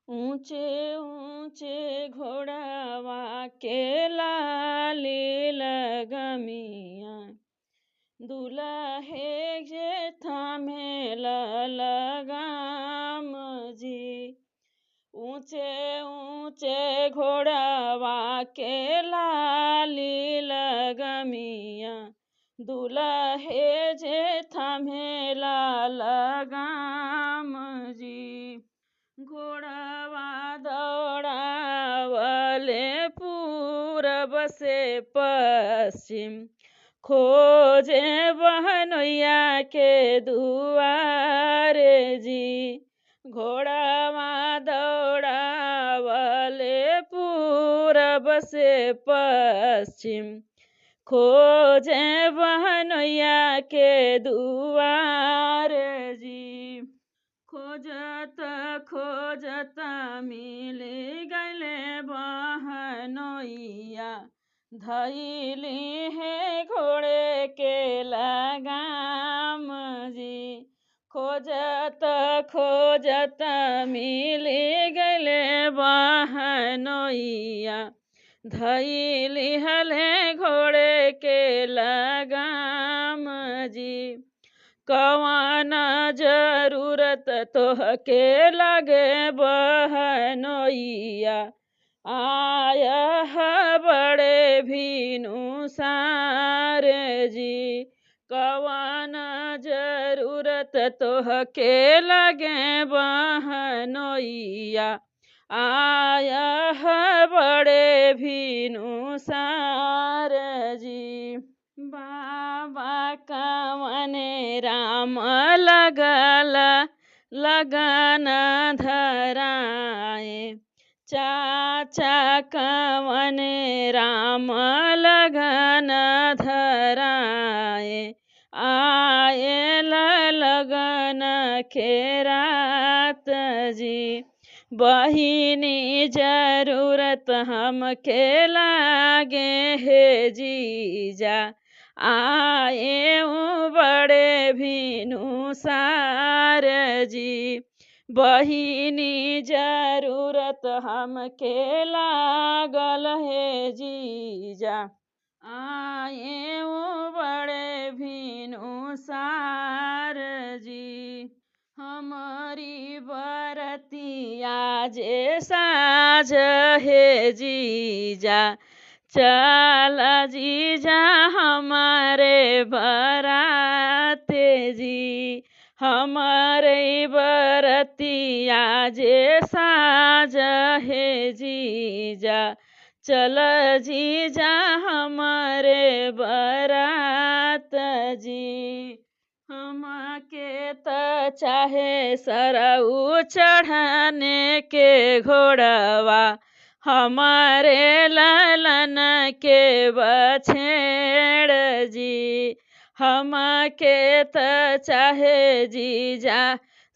ऊंचे ऊंचे घोड़ावा के लाली लगमिया दुल्हे जे थामे लगाम जी। ऊंचे ऊंचे घोड़ावा के लाली लगमिया दुल्हे जे थामे लगाम जी। घोड़ावा दौड़ावले पूरब से पश्चिम खोजे बहनोइया के दुआरे जी। घोड़ावा दौड़ावले पूरब से पश्चिम खोजे बहनोइया के दुआरे जी। खोजत खोजत मिल गले बहनोइया धैली है घोड़े के लगाम जी। खोजत खोजत मिल गले बहनोइया धैली हले घोड़े के लगाम जी। कवन जरूरत तोहके लगे बहनोइया आय बड़े भीनु सारे जी। कवन जरूरत तोहके लगे बहनोइया आय बड़े भीनु सारे जी। बाबा कवने राम लगन धराए चाचा कवने राम लगन धराए आए लगन के रात जी। बहिनी जरूरत हमके लागे हे जीजा आए बड़े भीनु सार जी। बहिनी जरूरत हमके लागल हे जीजा आए बड़े भीनु सार जी। हमारी बरतिया जे साझ हे जीजा चल जीजा हमारे बराते जी। हमारे बरतिया जे साझ हे जीजा चल जीजा हमारे बरात जी। हमके त चाहे सरऊ चढ़ाने के घोड़वा हमारे ललन के बछेड़ जी। हमके त चाहे जीजा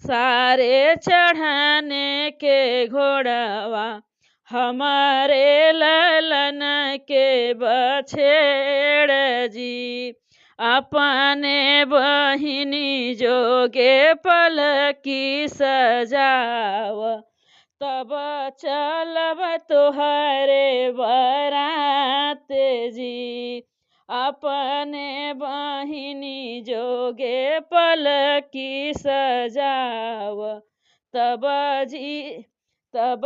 सारे चढ़ाने के घोड़वा हमारे ललन के बछेड़ जी। अपने बहिनी जोगे पलकी सजाव तब चलब तोहरे बरात जी। अपने बहिनी जोगे पलकी सजाव तब जी तब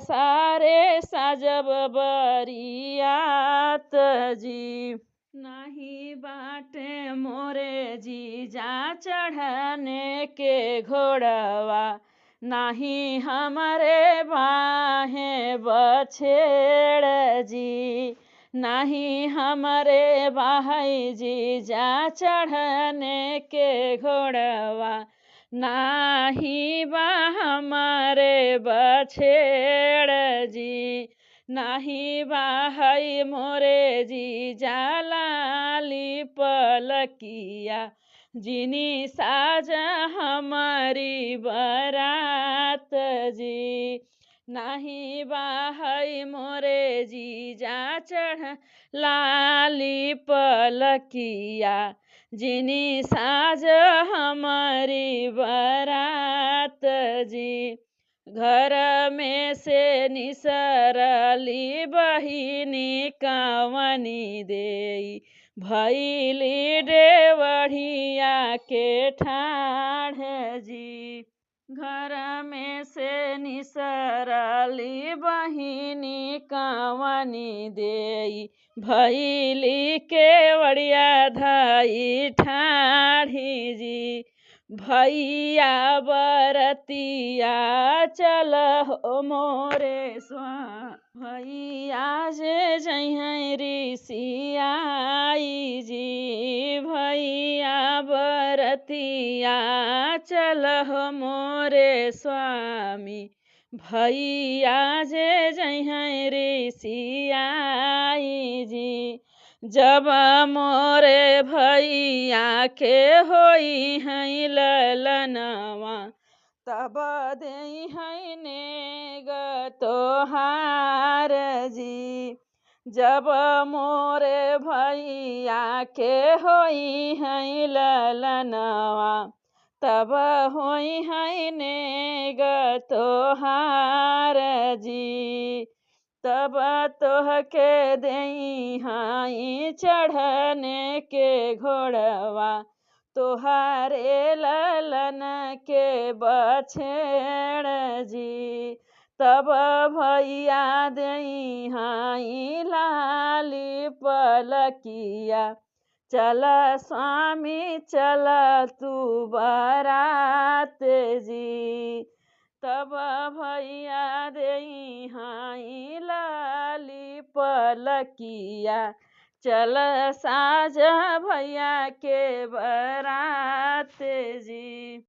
सारे साजब बरियात जी। नहीं बाटे मोरे जीजा चढ़ने के घोड़वा नहीं हमारे बाहे बछेड़ जी। नहीं हमारे भाई जीजा चढ़ने के घोड़वा नहीं बा हमारे बछेड़ जी। नहीं बाहई मोरे जीजा लाली पलकिया जिनी साज हमारी बरात जी। नहीं बाहई मोरे जीजा चढ़ लाली पलकिया जिनी साज हमारी बरात जी। घर में से निसरली बहिनी कवनी देई भैली डेवढ़िया के ठाढ़ जी। घर में से निसरली बहिनी कवनी देई भैली केवड़िया धाई ठाढ़ी जी। भैया बरतिया चल हो मोरे भैया जे जइहें ऋषियाई जी। भैया बरतिया चल हो मोरे स्वामी भैया जे जइहें ऋषियाई जी। जब मोरे भैया के होई हैं ललनवा तब देई हैं नेग तोहार जी। जब मोरे भैया के होई हैं ललनवा तब होई हैं नेग तोहार जी। तब तोहके देई हाई चढ़ने के घोड़वा तोहारे ललन के बछेड़ जी। तब भैया देई हाई लाली पलकिया चल स्वामी चल तू बारात जी। तब भैया देई हाई लाली पलकिया चल साज भैया के बारात जी।